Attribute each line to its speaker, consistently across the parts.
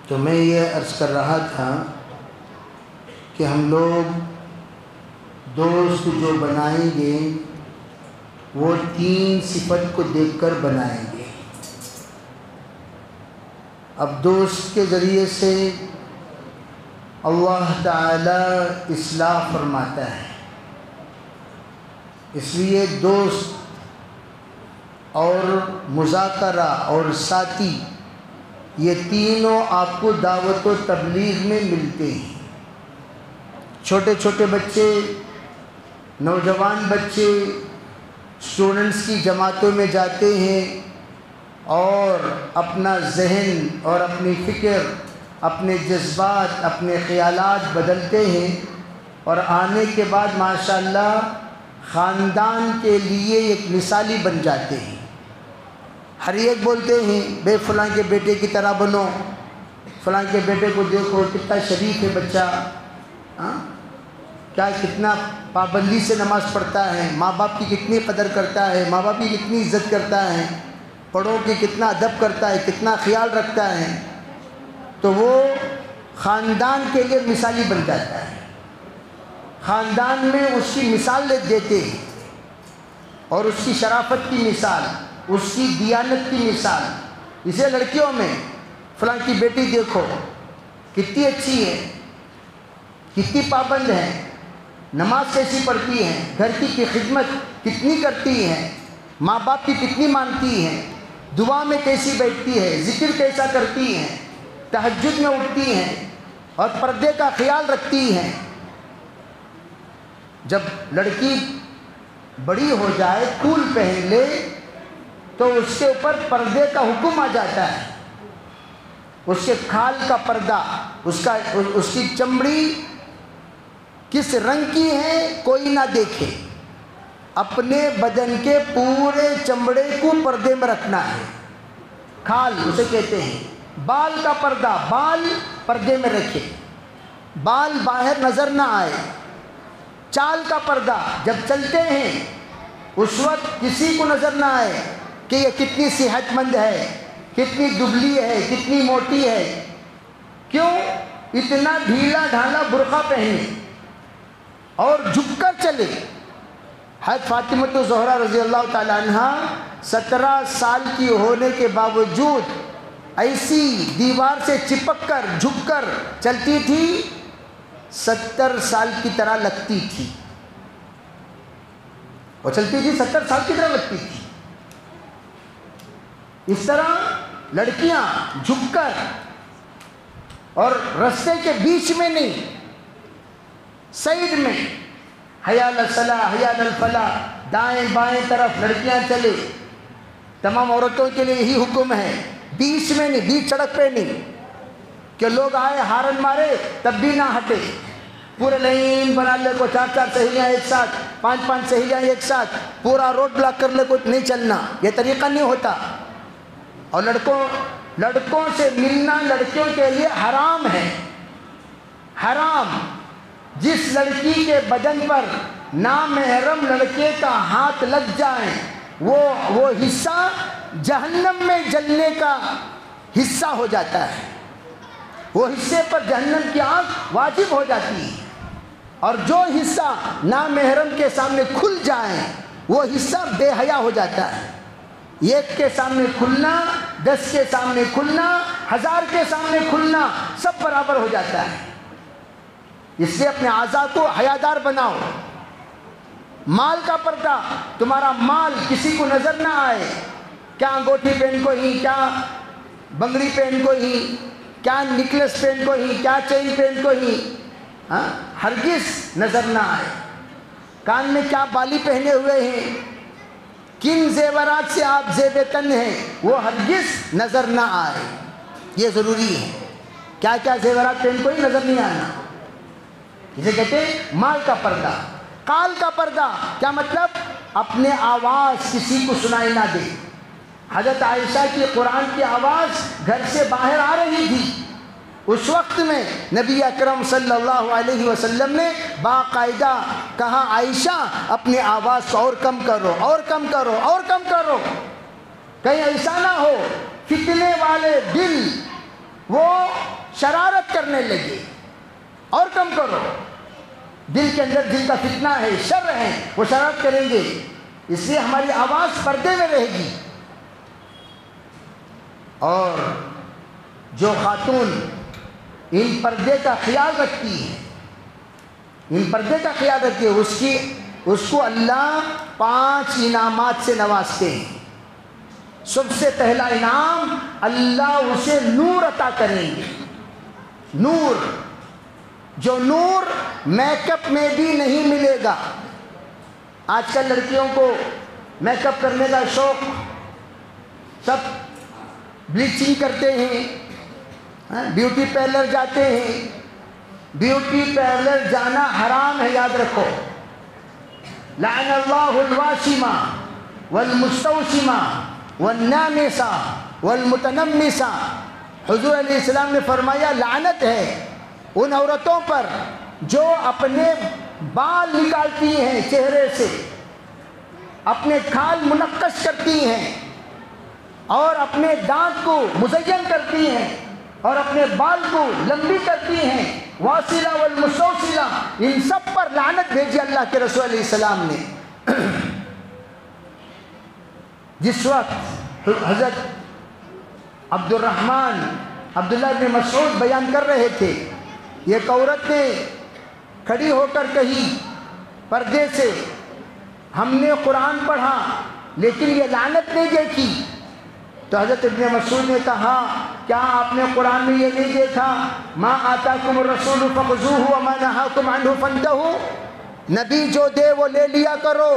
Speaker 1: تو میں یہ عرض کر رہا تھا کہ ہم لوگ دوست جو بنائیں گے وہ 3 صفت کو دیکھ کر بنائیں گے۔ اب دوست کے ذریعے سے اللہ تعالی اصلاح فرماتا ہے، اس لیے دوست اور مذاکرہ اور ساتھی یہ تینوں آپ کو دعوت و تبلیغ میں ملتے ہیں۔ چھوٹے چھوٹے بچے، نوجوان بچے اسٹوڈنٹس کی جماعتوں میں جاتے ہیں اور اپنا ذہن اور اپنی فکر، اپنے جذبات، اپنے خیالات بدلتے ہیں اور آنے کے بعد ماشاءاللہ خاندان کے لیے ایک مثالی بن جاتے ہیں۔ ہر ایک بولتے ہیں بے فلاں کے بیٹے کی طرح بنو، فلاں کے بیٹے کو دیکھو کتنا شریف ہے بچہ، کیا کتنا پابندی سے نماز پڑھتا ہے، ماں باپ کی کتنی قدر کرتا ہے، ماں باپ کی کتنی عزت کرتا ہے، بڑوں کی کتنا ادب کرتا ہے، کتنا خیال رکھتا ہے۔ تو وہ خاندان کے لیے مثالی بن جاتا ہے، خاندان میں اس کی مثال دیتے ہیں اور اس کی شرافت کی مثال، اس کی دیانت کی مثال۔ اسے لڑکیوں میں فلاں کی بیٹی دیکھو کتنی اچھی ہے، کتنی پابند ہے، نماز کیسی پڑھتی ہے، گھر کی خدمت کتنی کرتی ہے، ماں باپ کی کتنی مانتی ہے، دعا میں کیسی بیٹھتی ہے، ذکر کیسا کرتی ہے، تہجد میں اٹھتی ہیں اور پردے کا خیال رکھتی ہیں۔ جب لڑکی بڑی ہو جائے، ٹول پہن لے، تو اس کے اوپر پردے کا حکم آ جاتا ہے۔ اس کے کھال کا پردہ، اس کی چمڑی کس رنگ کی ہے کوئی نہ دیکھے، اپنے بدن کے پورے چمڑے کو پردے میں رکھنا ہے۔ کھال اسے کہتے ہیں۔ بال کا پردہ، بال پردے میں رکھے، بال باہر نظر نہ آئے۔ چال کا پردہ، جب چلتے ہیں اس وقت کسی کو نظر نہ آئے کہ یہ کتنی صحت مند ہے، کتنی دبلی ہے، کتنی موٹی ہے۔ کیوں؟ اتنا ڈھیلا ڈھالا برقع پہنے اور جھک کر چلے۔ حضرت فاطمہ الزہرا رضی اللہ تعالی عنہ 17 سال کی ہونے کے باوجود ایسی دیوار سے چپک کر جھک کر چلتی تھی، 70 سال کی طرح لگتی تھی۔ وہ چلتی تھی 70 سال کی طرح لگتی تھی۔ اس طرح لڑکیاں جھک کر اور رستے کے بیچ میں نہیں، سائیڈ میں، حیا الصلاح حیا الفلاح، دائیں بائیں طرف لڑکیاں چلے۔ تمام عورتوں کے لیے یہی حکم ہے، بیچ میں نہیں، بیچ سڑک پہ نہیں کہ لوگ آئے ہارن مارے تب بھی نہ ہٹے، پورے لائن بنا لے کو 4 سہیلیاں ایک ساتھ، 5 سہیلیاں ایک ساتھ، پورا روڈ بلاک کر لے کو نہیں چلنا، یہ طریقہ نہیں ہوتا۔ اور لڑکوں سے ملنا لڑکیوں کے لیے حرام ہے، حرام۔ جس لڑکی کے بدن پر نامحرم لڑکے کا ہاتھ لگ جائے وہ حصہ جہنم میں جلنے کا حصہ ہو جاتا ہے، وہ حصے پر جہنم کی آگ واجب ہو جاتی ہے۔ اور جو حصہ نامحرم کے سامنے کھل جائے وہ حصہ بے حیا ہو جاتا ہے۔ 1 کے سامنے کھلنا، 10 کے سامنے کھلنا، 1000 کے سامنے کھلنا سب برابر ہو جاتا ہے۔ اس لیے اپنے اعضاء کو حیادار بناؤ۔ مال کا پردہ، تمہارا مال کسی کو نظر نہ آئے، کیا انگوٹھی پہن کو ہی، کیا بنگڑی پہن کو ہی، کیا نکلس پہن کو ہی، کیا چین پہن کو ہی، ہرگز نظر نہ آئے۔ کان میں کیا بالی پہنے ہوئے ہیں، کن زیورات سے آپ زیب تن ہیں، وہ ہرگز نظر نہ آئے۔ یہ ضروری ہے۔ کیا کیا زیورات پہن کو ہی نظر نہیں آنا، اسے کہتے ہیں مال کا پردہ۔ قال کا پردہ کیا مطلب؟ اپنے آواز کسی کو سنائی نہ دے۔ حضرت عائشہ کی قرآن کی آواز گھر سے باہر آ رہی تھی، اس وقت میں نبی اکرم صلی اللہ علیہ وسلم نے باقاعدہ کہا عائشہ اپنی آواز کو اور کم کرو، اور کم کرو، اور کم کرو، کہیں ایسا نہ ہو فتنے والے دل وہ شرارت کرنے لگے، اور کم کرو، دل کے اندر جن کا فتنہ ہے، شر ہے، وہ شرارت کریں گے، اس لیے ہماری آواز پردے میں رہے گی۔ اور جو خاتون ان پردے کا خیال رکھتی ہے، ان پردے کا خیال رکھتی ہے، اس کو اللہ 5 انعامات سے نوازتے ہیں۔ سب سے پہلا انعام، اللہ اسے نور عطا کریں گے۔ نور، جو نور میک اپ میں بھی نہیں ملے گا۔ آج کل لڑکیوں کو میک اپ کرنے کا شوق، سب بلیچنگ کرتے ہیں، بیوٹی پارلر جاتے ہیں۔ بیوٹی پارلر جانا حرام ہے، یاد رکھو۔ لعن اللہ الواشمہ والمستوشمہ والنامسہ والمتنمسہ۔ حضور علیہ السلام نے فرمایا لعنت ہے ان عورتوں پر جو اپنے بال نکالتی ہیں چہرے سے، اپنے کھال منقش کرتی ہیں، اور اپنے دانت کو مزین کرتی ہیں، اور اپنے بال کو لمبی کرتی ہیں، واصلہ والمستوصلہ، ان سب پر لعنت بھیجی اللہ کے رسول علیہ السلام نے۔ جس وقت حضرت عبداللہ بن مسعود بیان کر رہے تھے، ایک عورت نے کھڑی ہو کر کہی پردے سے، ہم نے قرآن پڑھا لیکن یہ لعنت نہیں دیکھی۔ تو حضرت ابن مسعود نے کہا کیا آپ نے قرآن میں یہ نہیں دیکھا ما آتاکم الرسول فخذوہ وما نہاکم عنہ فانتہوا؟ نبی جو دے وہ لے لیا کرو،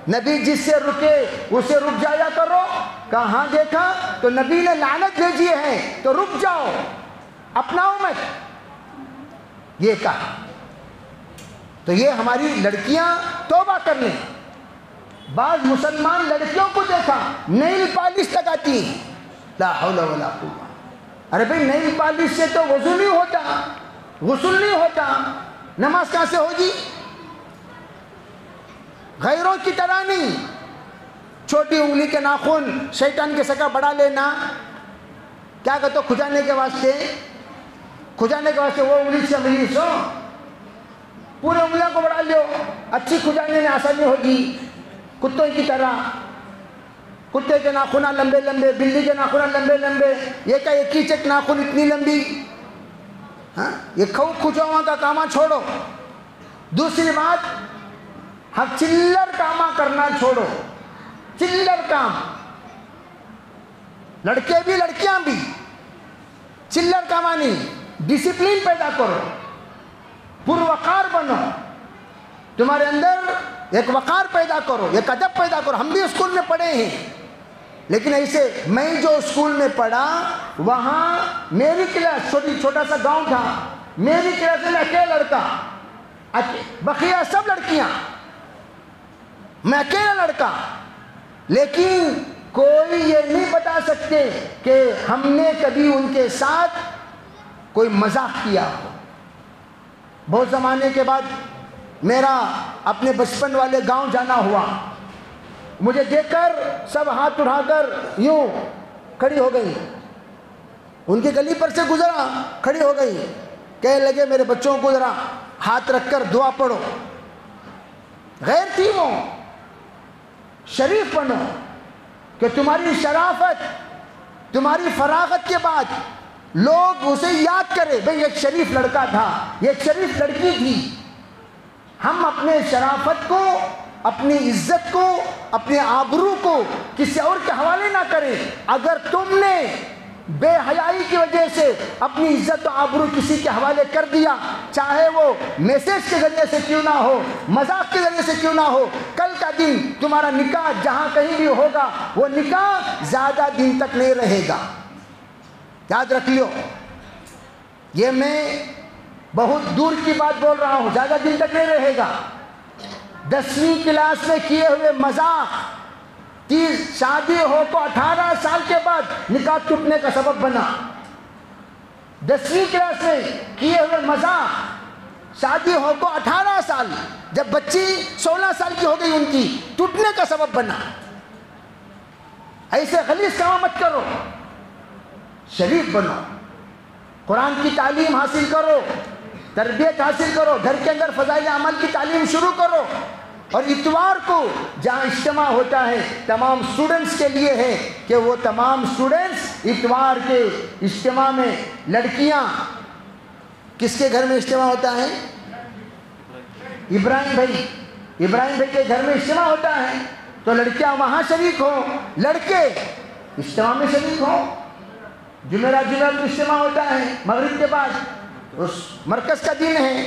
Speaker 1: نبی جس سے رکے اسے رک جایا کرو۔ کہاں دیکھا؟ تو نبی نے لعنت بھیجی ہے تو رک جاؤ، اپناؤ مت، یہ کہا۔ تو یہ ہماری لڑکیاں توبہ کر لیں۔ بعض مسلمان لڑکیوں کو دیکھا نیل پالش لگاتی ہیں، لا حول ولا قوت۔ ارے بھئی نیل پالش سے تو وضو نہیں ہوتا، غسل نہیں ہوتا، نماز کہاں سے ہوگی؟ غیروں کی طرح نہیں، چھوٹی انگلی کے ناخن شیطان کے سکا بڑھا لینا، کیا کہتے ہو کھجانے کے واسطے، کھجانے کے واسطے وہ انگلی سے انگلی سو، پورے انگلیاں کو بڑھا لیو، اچھی کھجانے میں آسانی ہوگی۔ کتوں کی طرح، کتے کے ناخن لمبے لمبے، بلی کے ناخن لمبے لمبے، یہ کیا یہ کیچک ناخن اتنی لمبی، ہاں یہ کھجاؤں کا کاما چھوڑو۔ دوسری بات، ہم چلر کاما کرنا چھوڑو، چلر کام، لڑکے بھی لڑکیاں بھی، چلر کاما نہیں، ڈسپلین پیدا کرو، پروقار بنو، تمہارے اندر ایک وقار پیدا کرو، ایک ادب پیدا کرو۔ ہم بھی اسکول میں پڑھے ہیں، لیکن ایسے میں جو اسکول میں پڑھا وہاں میری کلاس، چھوٹا سا گاؤں تھا، میری کلاس میں اکیلا لڑکا، بقیہ سب لڑکیاں، میں اکیلا لڑکا، لیکن کوئی یہ نہیں بتا سکتے کہ ہم نے کبھی ان کے ساتھ کوئی مذاق کیا ہو۔ بہت زمانے کے بعد میرا اپنے بچپن والے گاؤں جانا ہوا، مجھے دیکھ کر سب ہاتھ اٹھا کر یوں کھڑی ہو گئی، ان کی گلی پر سے گزرا کھڑی ہو گئی، کہنے لگے میرے بچوں کو ذرا ہاتھ رکھ کر دعا پڑھو۔ غیر تھی وہ، شریف بنو کہ تمہاری شرافت، تمہاری فراغت کے بعد لوگ اسے یاد کرے، بھئی ایک شریف لڑکا تھا، یہ ایک شریف لڑکی تھی۔ ہم اپنے شرافت کو، اپنی عزت کو، اپنے آبرو کو کسی اور کے حوالے نہ کریں۔ اگر تم نے بے حیائی کی وجہ سے اپنی عزت و آبرو کسی کے حوالے کر دیا، چاہے وہ میسیج کے ذریعے سے کیوں نہ ہو، مذاق کے ذریعے سے کیوں نہ ہو، کل کا دن تمہارا نکاح جہاں کہیں بھی ہوگا وہ نکاح زیادہ دن تک نہیں رہے گا، یاد رکھ لیو۔ یہ میں بہت دور کی بات بول رہا ہوں، زیادہ دن تک نہیں رہے گا۔ 10ویں کلاس میں کیے ہوئے مذاق 30 شادی ہو تو 18 سال کے بعد نکاح ٹوٹنے کا سبب بنا۔ 10ویں کلاس میں کیے ہوئے مذاق شادی ہو تو 18 سال، جب بچی 16 سال کی ہو گئی ان کی، ٹوٹنے کا سبب بنا۔ ایسے غلیظ کام مت کرو، شریف بنو، قرآن کی تعلیم حاصل کرو، تربیت حاصل کرو، گھر کے اندر فضائل عمل کی تعلیم شروع کرو. اور اتوار کو جہاں اجتماع ہوتا ہے تمام اسٹوڈنٹس کے لیے ہے کہ وہ تمام اسٹوڈنٹس اتوار کے اجتماع میں، لڑکیاں کس کے گھر میں اجتماع ہوتا ہے؟ ابراہیم بھائی کے گھر میں اجتماع ہوتا ہے، تو لڑکیاں وہاں شریک ہوں، لڑکے اجتماع میں شریک ہوں. جمعرات اجتماع ہوتا ہے مغرب کے بعد، اس مرکز کا دن ہے،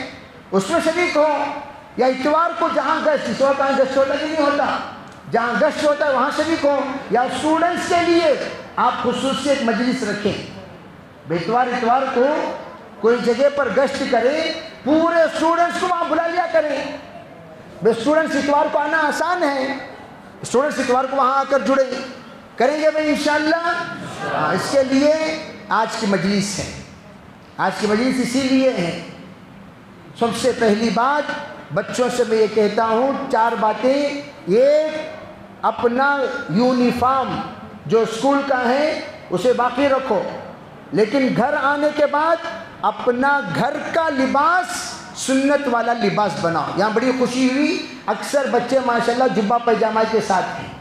Speaker 1: اس میں شریک ہوں. یا اتوار کو جہاں گشت، اس وقت گشت ہوتا کہ نہیں ہوتا، جہاں گشت ہوتا ہے وہاں شریک ہوں. یا اسٹوڈنٹس کے لیے آپ خصوصی ایک مجلس رکھیں، اتوار کو کوئی جگہ پر گشت کریں، پورے اسٹوڈنٹس کو وہاں بلا لیا کریں. اسٹوڈنٹس اتوار کو آنا آسان ہے، اسٹوڈنٹس اتوار کو وہاں آ کر جڑے کریں گے بھائی انشاءاللہ. اس کے لیے آج کی مجلس ہے، آج کی مجلس اسی لیے ہے. سب سے پہلی بات بچوں سے میں یہ کہتا ہوں 4 باتیں. ایک، اپنا یونیفارم جو اسکول کا ہے اسے باقی رکھو، لیکن گھر آنے کے بعد اپنا گھر کا لباس سنت والا لباس بناؤ. یہاں بڑی خوشی ہوئی، اکثر بچے ماشاءاللہ جبہ پیجامہ کے ساتھ ہیں.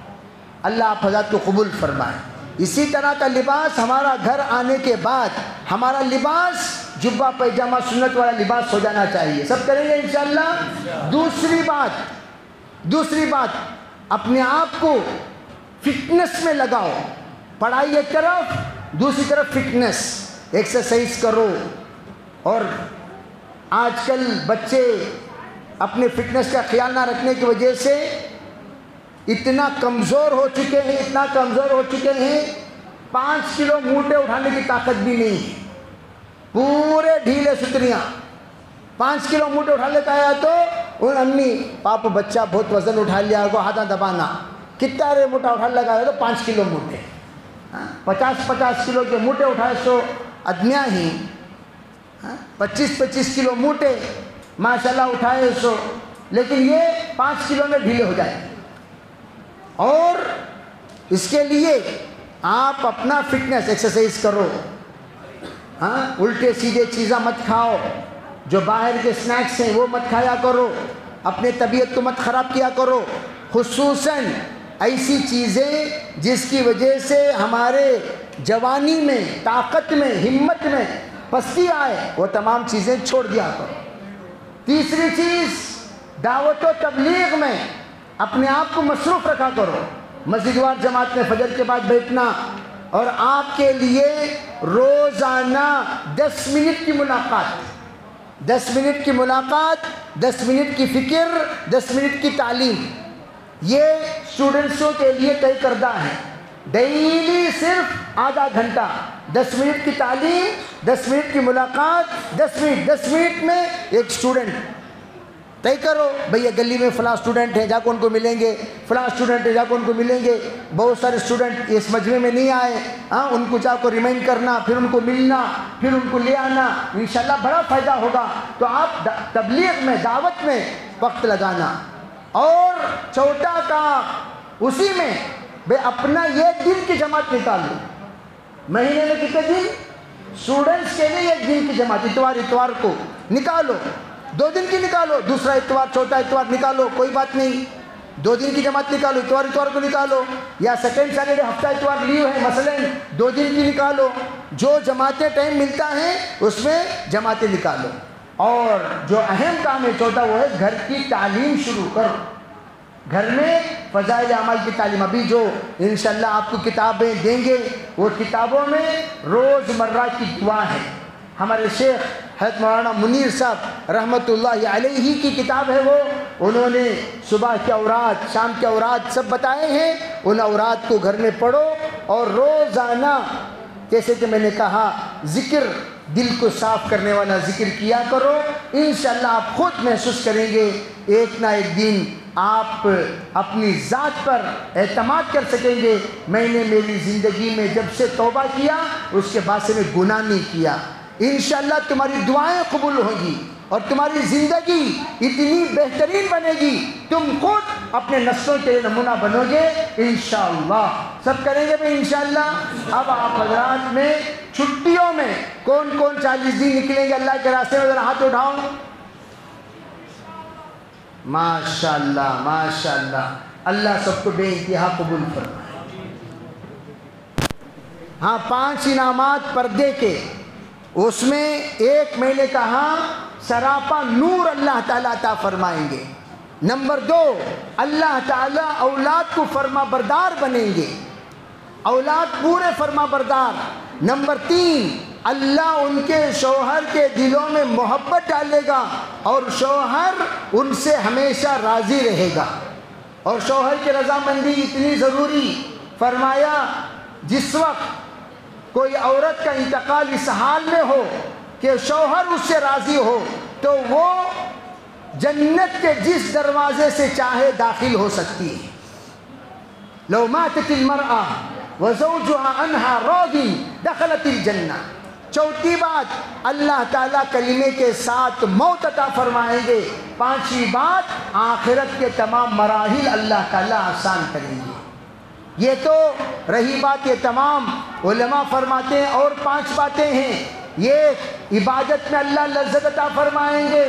Speaker 1: اللہ آپ حضرات کو قبول فرمائے. اسی طرح کا لباس ہمارا گھر آنے کے بعد، ہمارا لباس جبہ پیجامہ سنت والا لباس ہو جانا چاہیے. سب کریں گے انشاءاللہ. دوسری بات اپنے آپ کو فٹنس میں لگاؤ. پڑھائی ایک طرف، دوسری طرف فٹنس، ایکسرسائز کرو. اور آج کل بچے اپنے فٹنس کا خیال نہ رکھنے کی وجہ سے اتنا کمزور ہو چکے ہیں 5 کلو موٹے اٹھانے کی طاقت بھی نہیں ہے. پورے ڈھیلے ستریاں. 5 کلو موٹے اٹھا لیتا ہے تو ان امی پاپ بچہ بہت وزن اٹھا لیا کو ہاتھاں دبانا، کتنا رے موٹا اٹھا لگا ہے تو 5 کلو موٹے. 50 کلو کے موٹے اٹھائے سو ادمیاں ہی 25 کلو موٹے ماشاءاللہ اٹھائے سو، لیکن یہ 5 کلو میں ڈھیلے ہو جائیں. اور اس کے لیے آپ اپنا فٹنس ایکسرسائز کرو. الٹے سیدھے چیزیں مت کھاؤ، جو باہر کے سنیکس ہیں وہ مت کھایا کرو، اپنے طبیعت کو مت خراب کیا کرو. خصوصاً ایسی چیزیں جس کی وجہ سے ہمارے جوانی میں، طاقت میں، ہمت میں پستی آئے، وہ تمام چیزیں چھوڑ دیا کرو. تیسری چیز، دعوت و تبلیغ میں اپنے آپ کو مصروف رکھا کرو. مسجد وار جماعت میں فجر کے بعد بیٹھنا، اور آپ کے لیے روزانہ 10 منٹ کی ملاقات، 10 منٹ کی ملاقات، 10 منٹ کی فکر، 10 منٹ کی تعلیم، یہ اسٹوڈنٹسوں کے لیے طے کردہ ہے. ڈیلی صرف آدھا گھنٹہ، 10 منٹ کی تعلیم، 10 منٹ کی ملاقات، 10 منٹ میں ایک اسٹوڈنٹ. طے کرو بھئی یہ گلی میں فلاں اسٹوڈنٹ ہیں، جا کے ان کو ملیں گے، فلاں اسٹوڈنٹ ہے جا کے ان کو ملیں گے. بہت سارے اسٹوڈنٹ اس مجمع میں نہیں آئے، ان کو جا کو ریمائنڈ کرنا، پھر ان کو ملنا، پھر ان کو لے آنا، انشاءاللہ بڑا فائدہ ہوگا. تو آپ تبلیغ میں، دعوت میں وقت لگانا. اور چوتھا کام اسی میں بھئی اپنا یہ دن کی جماعت نکالو. مہینے میں کتنے دن؟ اسٹوڈنٹس کے لیے ایک دن کی جماعت اتوار کو نکالو. 2 دن کی نکالو، دوسرا اتوار، چوتھا اتوار نکالو، کوئی بات نہیں. 2 دن کی جماعت نکالو، اتوار کو نکالو. یا سیکنڈ سیٹرڈے ہفتہ اتوار لیو ہے مثلا، 2 دن کی نکالو. جو جماعتیں ٹائم ملتا ہے اس میں جماعتیں نکالو. اور جو اہم کام ہے چوتھا، وہ ہے گھر کی تعلیم شروع کرو. گھر میں فضائل اعمال کی تعلیم. ابھی جو انشاءاللہ آپ کو کتابیں دیں گے، وہ کتابوں میں روز مرہ کی دعا ہے. ہمارے شیخ حضرت مولانا منیر صاحب رحمۃ اللہ علیہ کی کتاب ہے وہ، انہوں نے صبح کے اوراد، شام کے اوراد سب بتائے ہیں. ان اوراد کو گھر میں پڑھو، اور روزانہ جیسے کہ میں نے کہا ذکر، دل کو صاف کرنے والا ذکر کیا کرو. انشاءاللہ آپ خود محسوس کریں گے ایک نہ ایک دن آپ اپنی ذات پر اعتماد کر سکیں گے. میں نے میری زندگی میں جب سے توبہ کیا اس کے بعد سے میں گناہ نہیں کیا. انشاءاللہ تمہاری دعائیں قبول ہوں گی اور تمہاری زندگی اتنی بہترین بنے گی، تم خود اپنے نسلوں کے نمونہ بنو گے انشاءاللہ. سب کریں گے بھائی انشاءاللہ. اب آپ حضرات میں چھٹیوں میں کون کون 40 دن نکلیں گے اللہ کے راستے میں؟ ذرا ہاتھ اٹھاؤ. ماشاءاللہ ماشاءاللہ. اللہ سب کو بے انتہا قبول فرمائے. ہاں 5 انعامات پردے کے، اس میں ایک میں نے کہا سراپا نور اللہ تعالیٰ عطا فرمائیں گے. نمبر 2، اللہ تعالیٰ اولاد کو فرما بردار بنیں گے، اولاد پورے فرما بردار. نمبر 3، اللہ ان کے شوہر کے دلوں میں محبت ڈالے گا اور شوہر ان سے ہمیشہ راضی رہے گا. اور شوہر کی رضامندی اتنی ضروری. فرمایا جس وقت کوئی عورت کا انتقال اس حال میں ہو کہ شوہر اس سے راضی ہو تو وہ جنت کے جس دروازے سے چاہے داخل ہو سکتی ہے. لو ماتت المرأة وزوجها عنها راض دخلت الجنہ. چوتھی بات، اللہ تعالیٰ کلمے کے ساتھ موت عطا فرمائیں گے. 5ویں بات، آخرت کے تمام مراحل اللہ تعالیٰ آسان کریں گے. یہ تو رہی بات، یہ تمام علماء فرماتے ہیں. اور 5 باتیں ہیں. یہ عبادت میں اللہ لذت عطا فرمائیں گے.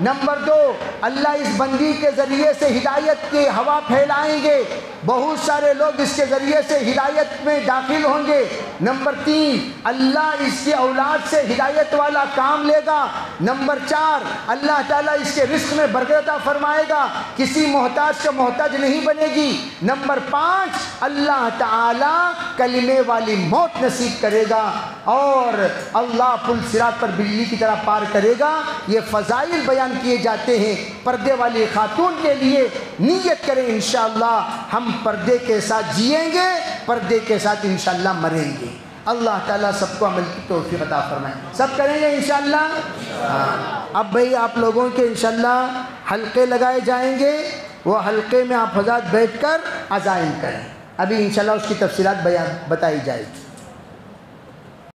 Speaker 1: نمبر 2، اللہ اس بندی کے ذریعے سے ہدایت کی ہوا پھیلائیں گے، بہت سارے لوگ اس کے ذریعے سے ہدایت میں داخل ہوں گے. نمبر 3، اللہ اس کی اولاد سے ہدایت والا کام لے گا. نمبر 4، اللہ تعالیٰ اس کے رزق میں برکت عطا فرمائے گا، کسی محتاج کا محتاج نہیں بنے گی. نمبر 5، اللہ تعالیٰ کلمے والی موت نصیب کرے گا اور اللہ پل صراط پر بجلی کی طرح پار کرے گا. یہ فضائل بیان کیے جاتے ہیں پردے والی خاتون کے لیے. نیت کریں انشاءاللہ ہم پردے کے ساتھ جئیں گے، پردے کے ساتھ انشاءاللہ مریں گے. اللہ تعالیٰ سب کو عمل کی توفیق عطا فرمائے. سب کریں گے انشاءاللہ. اب بھئی آپ لوگوں کے انشاءاللہ حلقے لگائے جائیں گے، وہ حلقے میں آپ حضرات بیٹھ کر عزائم کریں. ابھی انشاءاللہ اس کی تفصیلات بتائی جائے گی.